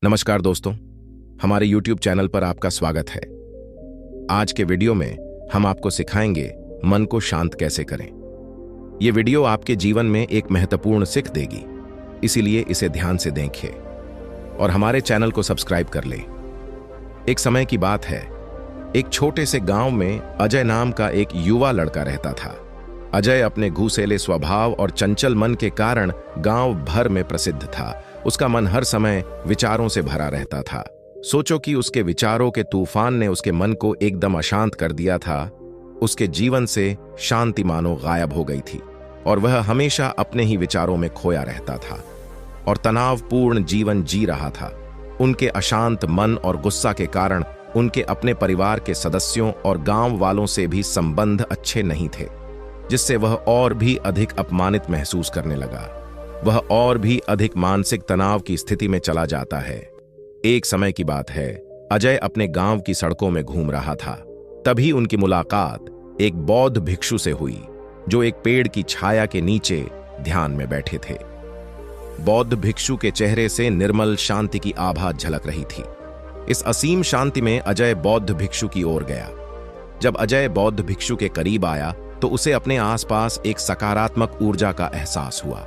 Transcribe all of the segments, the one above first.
नमस्कार दोस्तों, हमारे YouTube चैनल पर आपका स्वागत है। आज के वीडियो में हम आपको सिखाएंगे मन को शांत कैसे करें। ये वीडियो आपके जीवन में एक महत्वपूर्ण सीख देगी, इसीलिए इसे ध्यान से देखें और हमारे चैनल को सब्सक्राइब कर लें। एक समय की बात है, एक छोटे से गांव में अजय नाम का एक युवा लड़का रहता था। अजय अपने घुसेले स्वभाव और चंचल मन के कारण गांव भर में प्रसिद्ध था। उसका मन हर समय विचारों से भरा रहता था। सोचो कि उसके विचारों के तूफान ने उसके मन को एकदम अशांत कर दिया था। उसके जीवन से शांति मानो गायब हो गई थी और वह हमेशा अपने ही विचारों में खोया रहता था और तनावपूर्ण जीवन जी रहा था। उनके अशांत मन और गुस्सा के कारण उनके अपने परिवार के सदस्यों और गांव वालों से भी संबंध अच्छे नहीं थे, जिससे वह और भी अधिक अपमानित महसूस करने लगा। वह और भी अधिक मानसिक तनाव की स्थिति में चला जाता है। एक समय की बात है, अजय अपने गांव की सड़कों में घूम रहा था। तभी उनकी मुलाकात एक बौद्ध भिक्षु से हुई, जो एक पेड़ की छाया के नीचे ध्यान में बैठे थे। बौद्ध भिक्षु के चेहरे से निर्मल शांति की आभा झलक रही थी। इस असीम शांति में अजय बौद्ध भिक्षु की ओर गया। जब अजय बौद्ध भिक्षु के करीब आया तो उसे अपने आसपास एक सकारात्मक ऊर्जा का एहसास हुआ।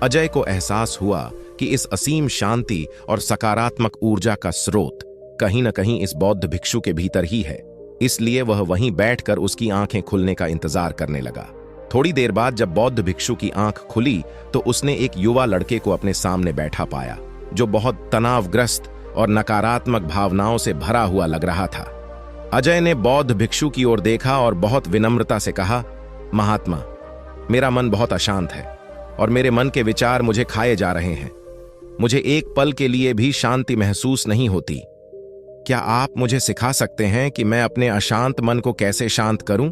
अजय को एहसास हुआ कि इस असीम शांति और सकारात्मक ऊर्जा का स्रोत कहीं न कहीं इस बौद्ध भिक्षु के भीतर ही है। इसलिए वह वहीं बैठकर उसकी आंखें खुलने का इंतजार करने लगा। थोड़ी देर बाद जब बौद्ध भिक्षु की आंख खुली तो उसने एक युवा लड़के को अपने सामने बैठा पाया, जो बहुत तनावग्रस्त और नकारात्मक भावनाओं से भरा हुआ लग रहा था। अजय ने बौद्ध भिक्षु की ओर देखा और बहुत विनम्रता से कहा, महात्मा, मेरा मन बहुत अशांत है और मेरे मन के विचार मुझे खाए जा रहे हैं। मुझे एक पल के लिए भी शांति महसूस नहीं होती। क्या आप मुझे सिखा सकते हैं कि मैं अपने अशांत मन को कैसे शांत करूं?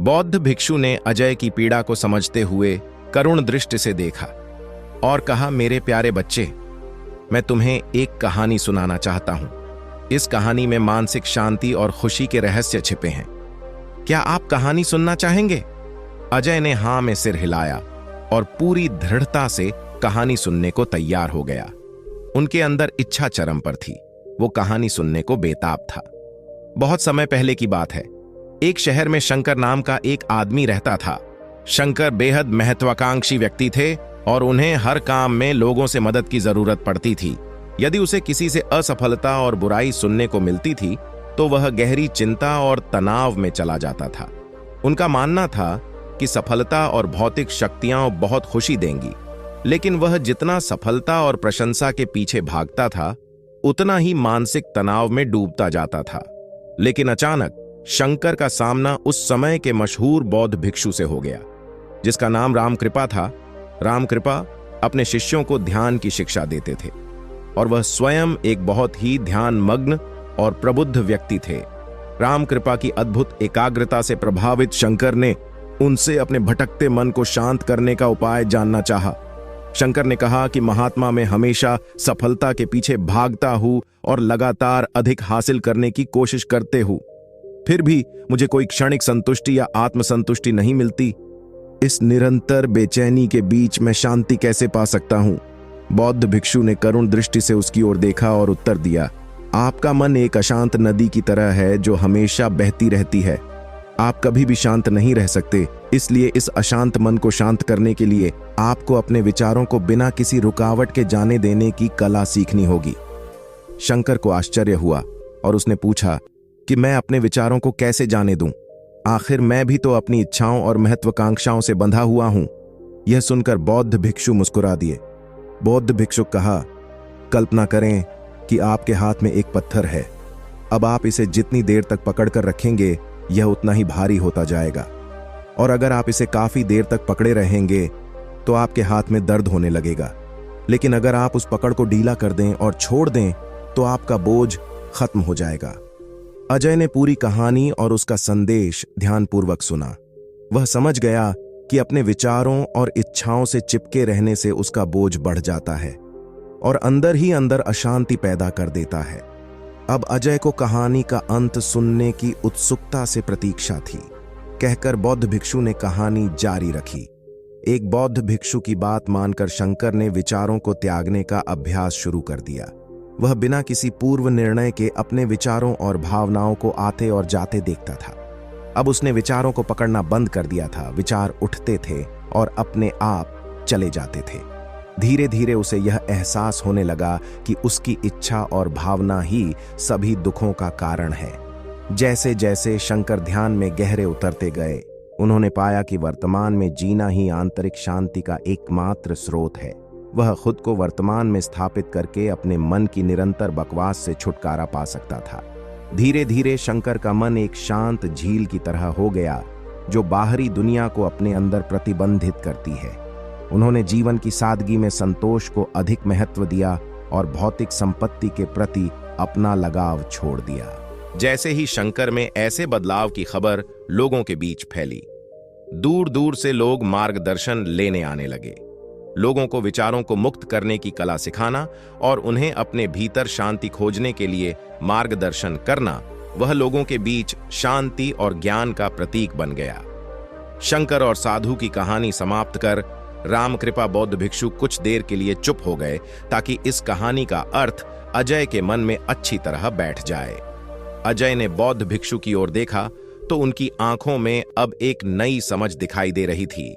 बौद्ध भिक्षु ने अजय की पीड़ा को समझते हुए करुण दृष्टि से देखा और कहा, मेरे प्यारे बच्चे, मैं तुम्हें एक कहानी सुनाना चाहता हूं। इस कहानी में मानसिक शांति और खुशी के रहस्य छिपे हैं। क्या आप कहानी सुनना चाहेंगे? अजय ने हां में सिर हिलाया और पूरी दृढ़ता से कहानी सुनने को तैयार हो गया। उनके अंदर इच्छा चरम पर थी। वो कहानी सुनने को बेताब था। बहुत समय पहले की बात है। एक शहर में शंकर नाम का एक आदमी रहता था। शंकर बेहद महत्वाकांक्षी व्यक्ति थे और उन्हें हर काम में लोगों से मदद की जरूरत पड़ती थी। यदि उसे किसी से असफलता और बुराई सुनने को मिलती थी तो वह गहरी चिंता और तनाव में चला जाता था। उनका मानना था कि सफलता और भौतिक शक्तियां बहुत खुशी देंगी, लेकिन वह जितना सफलता और प्रशंसा के पीछे भागता था, उतना ही मानसिक तनाव में डूबता जाता था। लेकिन अचानक शंकर का सामना उस समय के मशहूर बौद्ध भिक्षु से हो गया, जिसका नाम रामकृपा था। रामकृपा अपने शिष्यों को ध्यान की शिक्षा देते थे और वह स्वयं एक बहुत ही ध्यानमग्न और प्रबुद्ध व्यक्ति थे। रामकृपा की अद्भुत एकाग्रता से प्रभावित शंकर ने उनसे अपने भटकते मन को शांत करने का उपाय जानना चाहा। शंकर ने कहा कि महात्मा, मैं हमेशा सफलता के पीछे भागता हूं और लगातार अधिक हासिल करने की कोशिश करते हूं, फिर भी मुझे कोई क्षणिक संतुष्टि या आत्मसंतुष्टि नहीं मिलती। इस निरंतर बेचैनी के बीच मैं शांति कैसे पा सकता हूं? बौद्ध भिक्षु ने करुण दृष्टि से उसकी ओर देखा और उत्तर दिया, आपका मन एक अशांत नदी की तरह है जो हमेशा बहती रहती है। आप कभी भी शांत नहीं रह सकते। इसलिए इस अशांत मन को शांत करने के लिए आपको अपने विचारों को बिना किसी रुकावट के जाने देने की कला सीखनी होगी। शंकर को आश्चर्य हुआ और उसने पूछा कि मैं अपने विचारों को कैसे जाने दूं? आखिर मैं भी तो अपनी इच्छाओं और महत्वाकांक्षाओं से बंधा हुआ हूं। यह सुनकर बौद्ध भिक्षु मुस्कुरा दिए। बौद्ध भिक्षु कहा, कल्पना करें कि आपके हाथ में एक पत्थर है। अब आप इसे जितनी देर तक पकड़कर रखेंगे, यह उतना ही भारी होता जाएगा, और अगर आप इसे काफी देर तक पकड़े रहेंगे तो आपके हाथ में दर्द होने लगेगा। लेकिन अगर आप उस पकड़ को ढीला कर दें और छोड़ दें तो आपका बोझ खत्म हो जाएगा। अजय ने पूरी कहानी और उसका संदेश ध्यानपूर्वक सुना। वह समझ गया कि अपने विचारों और इच्छाओं से चिपके रहने से उसका बोझ बढ़ जाता है और अंदर ही अंदर अशांति पैदा कर देता है। अब अजय को कहानी का अंत सुनने की उत्सुकता से प्रतीक्षा थी। कहकर बौद्ध भिक्षु ने कहानी जारी रखी। एक बौद्ध भिक्षु की बात मानकर शंकर ने विचारों को त्यागने का अभ्यास शुरू कर दिया। वह बिना किसी पूर्व निर्णय के अपने विचारों और भावनाओं को आते और जाते देखता था। अब उसने विचारों को पकड़ना बंद कर दिया था। विचार उठते थे और अपने आप चले जाते थे। धीरे धीरे उसे यह एहसास होने लगा कि उसकी इच्छा और भावना ही सभी दुखों का कारण है। जैसे जैसे शंकर ध्यान में गहरे उतरते गए, उन्होंने पाया कि वर्तमान में जीना ही आंतरिक शांति का एकमात्र स्रोत है। वह खुद को वर्तमान में स्थापित करके अपने मन की निरंतर बकवास से छुटकारा पा सकता था। धीरे धीरे शंकर का मन एक शांत झील की तरह हो गया, जो बाहरी दुनिया को अपने अंदर प्रतिबंधित करती है। उन्होंने जीवन की सादगी में संतोष को अधिक महत्व दिया और भौतिक संपत्ति के प्रति अपना लगाव छोड़ दिया। जैसे ही शंकर में ऐसे बदलाव की खबर लोगों के बीच फैली, दूर दूर से लोग मार्गदर्शन लेने आने लगे। लोगों को विचारों को मुक्त करने की कला सिखाना और उन्हें अपने भीतर शांति खोजने के लिए मार्गदर्शन करना, वह लोगों के बीच शांति और ज्ञान का प्रतीक बन गया। शंकर और साधु की कहानी समाप्त कर रामकृपा बौद्ध भिक्षु कुछ देर के लिए चुप हो गए, ताकि इस कहानी का अर्थ अजय के मन में अच्छी तरह बैठ जाए। अजय ने बौद्ध भिक्षु की ओर देखा तो उनकी आंखों में अब एक नई समझ दिखाई दे रही थी।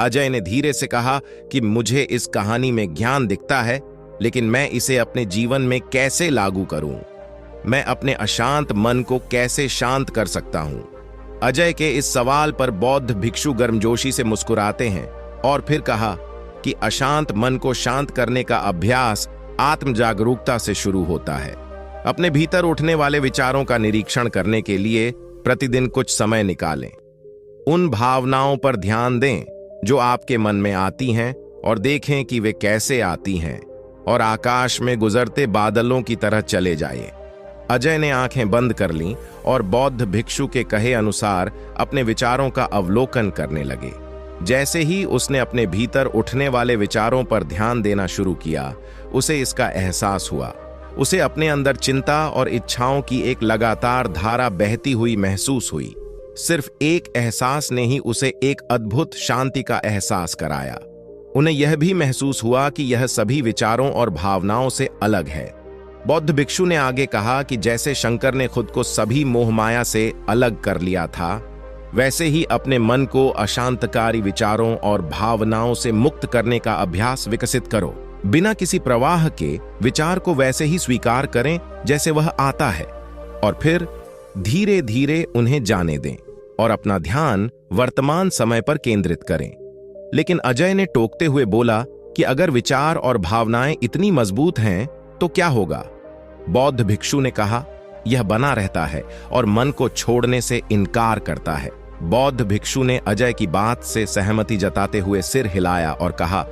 अजय ने धीरे से कहा कि मुझे इस कहानी में ज्ञान दिखता है, लेकिन मैं इसे अपने जीवन में कैसे लागू करूं? मैं अपने अशांत मन को कैसे शांत कर सकता हूं? अजय के इस सवाल पर बौद्ध भिक्षु गर्मजोशी से मुस्कुराते हैं और फिर कहा कि अशांत मन को शांत करने का अभ्यास आत्म जागरूकता से शुरू होता है। अपने भीतर उठने वाले विचारों का निरीक्षण करने के लिए प्रतिदिन कुछ समय निकालें। उन भावनाओं पर ध्यान दें जो आपके मन में आती हैं और देखें कि वे कैसे आती हैं, और आकाश में गुजरते बादलों की तरह चले जाइए। अजय ने आंखें बंद कर लीं और बौद्ध भिक्षु के कहे अनुसार अपने विचारों का अवलोकन करने लगे। जैसे ही उसने अपने भीतर उठने वाले विचारों पर ध्यान देना शुरू किया, उसे इसका एहसास हुआ। उसे अपने अंदर चिंता और इच्छाओं की एक लगातार धारा बहती हुई महसूस हुई। सिर्फ एक एहसास ने ही उसे एक अद्भुत शांति का एहसास कराया। उन्हें यह भी महसूस हुआ कि यह सभी विचारों और भावनाओं से अलग है। बौद्ध भिक्षु ने आगे कहा कि जैसे शंकर ने खुद को सभी मोहमाया से अलग कर लिया था, वैसे ही अपने मन को अशांतकारी विचारों और भावनाओं से मुक्त करने का अभ्यास विकसित करो। बिना किसी प्रवाह के विचार को वैसे ही स्वीकार करें जैसे वह आता है, और फिर धीरे धीरे उन्हें जाने दें और अपना ध्यान वर्तमान समय पर केंद्रित करें। लेकिन अजय ने टोकते हुए बोला कि अगर विचार और भावनाएं इतनी मजबूत हैं तो क्या होगा? बौद्ध भिक्षु ने कहा, यह बना रहता है और मन को छोड़ने से इनकार करता है। बौद्ध भिक्षु ने अजय की बात से सहमति जताते हुए सिर हिलाया और कहा,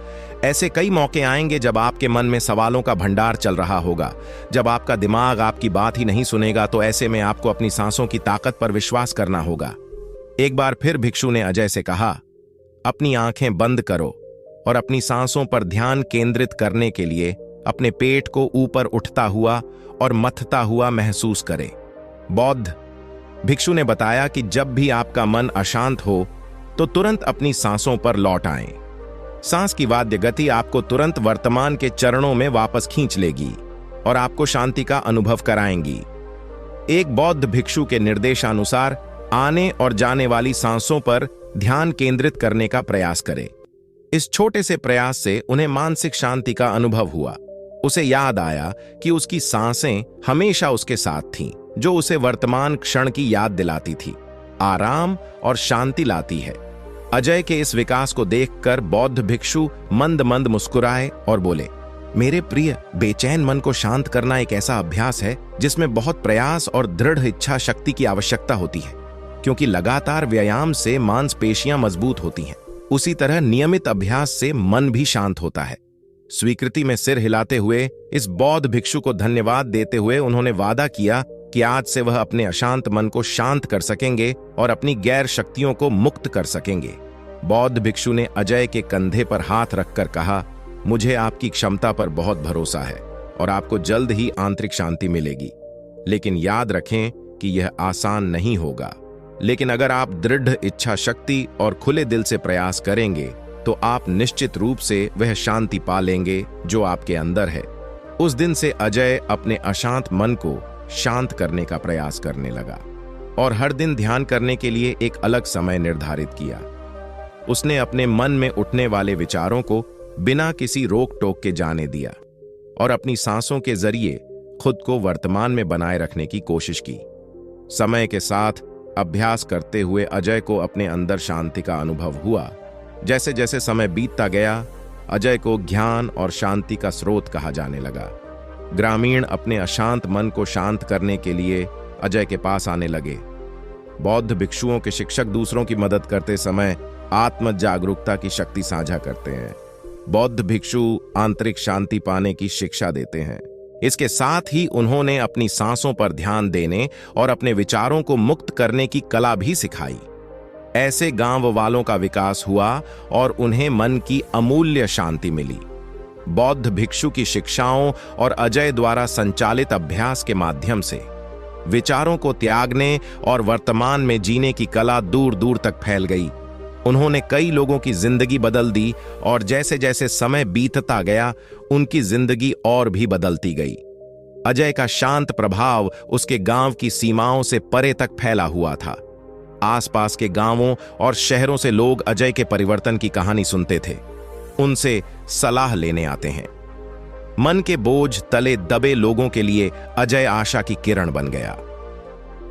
ऐसे कई मौके आएंगे जब आपके मन में सवालों का भंडार चल रहा होगा। जब आपका दिमाग आपकी बात ही नहीं सुनेगा, तो ऐसे में आपको अपनी सांसों की ताकत पर विश्वास करना होगा। एक बार फिर भिक्षु ने अजय से कहा, अपनी आंखें बंद करो और अपनी सांसों पर ध्यान केंद्रित करने के लिए अपने पेट को ऊपर उठता हुआ और मथता हुआ महसूस करें। बौद्ध भिक्षु ने बताया कि जब भी आपका मन अशांत हो तो तुरंत अपनी सांसों पर लौट आएं। सांस की वाद्य गति आपको तुरंत वर्तमान के चरणों में वापस खींच लेगी और आपको शांति का अनुभव कराएंगी। एक बौद्ध भिक्षु के निर्देशानुसार आने और जाने वाली सांसों पर ध्यान केंद्रित करने का प्रयास करें। इस छोटे से प्रयास से उन्हें मानसिक शांति का अनुभव हुआ। उसे याद आया कि उसकी सांसें हमेशा उसके साथ थीं, जो उसे वर्तमान क्षण की याद दिलाती थी, आराम और शांति लाती है। अजय के इस विकास को देखकर बौद्ध भिक्षु मंद मंद मुस्कुराए और बोले, मेरे प्रिय, बेचैन मन को शांत करना एक ऐसा अभ्यास है जिसमें बहुत प्रयास और दृढ़ इच्छा शक्ति की आवश्यकता होती है, क्योंकि लगातार व्यायाम से मांसपेशियां मजबूत होती हैं। उसी तरह नियमित अभ्यास से मन भी शांत होता है। स्वीकृति में सिर हिलाते हुए इस बौद्ध भिक्षु को धन्यवाद देते हुए उन्होंने वादा किया कि आज से वह अपने अशांत मन को शांत कर सकेंगे और अपनी गैर शक्तियों को मुक्त कर सकेंगे। बौद्ध भिक्षु ने अजय के कंधे पर हाथ रखकर कहा, मुझे आपकी क्षमता पर बहुत भरोसा है और आपको जल्द ही आंतरिक शांति मिलेगी। लेकिन याद रखें कि यह आसान नहीं होगा, लेकिन अगर आप दृढ़ इच्छा शक्ति और खुले दिल से प्रयास करेंगे तो आप निश्चित रूप से वह शांति पा लेंगे जो आपके अंदर है। उस दिन से अजय अपने अशांत मन को शांत करने का प्रयास करने लगा और हर दिन ध्यान करने के लिए एक अलग समय निर्धारित किया। उसने अपने मन में उठने वाले विचारों को बिना किसी रोक टोक के जाने दिया और अपनी सांसों के जरिए खुद को वर्तमान में बनाए रखने की कोशिश की। समय के साथ अभ्यास करते हुए अजय को अपने अंदर शांति का अनुभव हुआ। जैसे जैसे समय बीतता गया, अजय को ज्ञान और शांति का स्रोत कहा जाने लगा। ग्रामीण अपने अशांत मन को शांत करने के लिए अजय के पास आने लगे। बौद्ध भिक्षुओं के शिक्षक दूसरों की मदद करते समय आत्म जागरूकता की शक्ति साझा करते हैं। बौद्ध भिक्षु आंतरिक शांति पाने की शिक्षा देते हैं। इसके साथ ही उन्होंने अपनी सांसों पर ध्यान देने और अपने विचारों को मुक्त करने की कला भी सिखाई। ऐसे गांव वालों का विकास हुआ और उन्हें मन की अमूल्य शांति मिली। बौद्ध भिक्षु की शिक्षाओं और अजय द्वारा संचालित अभ्यास के माध्यम से विचारों को त्यागने और वर्तमान में जीने की कला दूर दूर तक फैल गई। उन्होंने कई लोगों की जिंदगी बदल दी और जैसे जैसे समय बीतता गया, उनकी जिंदगी और भी बदलती गई। अजय का शांत प्रभाव उसके गांव की सीमाओं से परे तक फैला हुआ था। आसपास के गांवों और शहरों से लोग अजय के परिवर्तन की कहानी सुनते थे, उनसे सलाह लेने आते हैं। मन के बोझ तले दबे लोगों के लिए अजय आशा की किरण बन गया।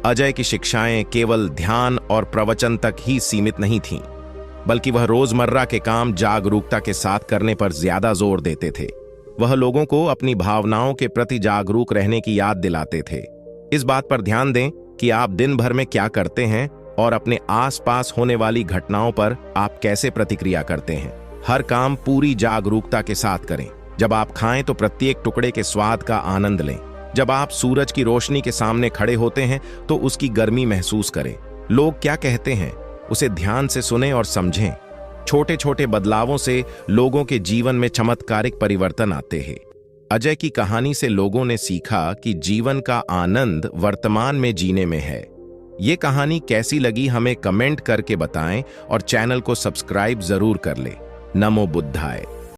अजय की शिक्षाएं केवल ध्यान और प्रवचन तक ही सीमित नहीं थीं, बल्कि वह रोजमर्रा के काम जागरूकता के साथ करने पर ज्यादा जोर देते थे। वह लोगों को अपनी भावनाओं के प्रति जागरूक रहने की याद दिलाते थे। इस बात पर ध्यान दें कि आप दिन भर में क्या करते हैं और अपने आसपास होने वाली घटनाओं पर आप कैसे प्रतिक्रिया करते हैं। हर काम पूरी जागरूकता के साथ करें। जब आप खाएं तो प्रत्येक टुकड़े के स्वाद का आनंद लें। जब आप सूरज की रोशनी के सामने खड़े होते हैं तो उसकी गर्मी महसूस करें। लोग क्या कहते हैं उसे ध्यान से सुनें और समझें। छोटे छोटे बदलावों से लोगों के जीवन में चमत्कारिक परिवर्तन आते हैं। अजय की कहानी से लोगों ने सीखा कि जीवन का आनंद वर्तमान में जीने में है। ये कहानी कैसी लगी हमें कमेंट करके बताएं और चैनल को सब्सक्राइब जरूर कर लें। नमो बुद्धाय।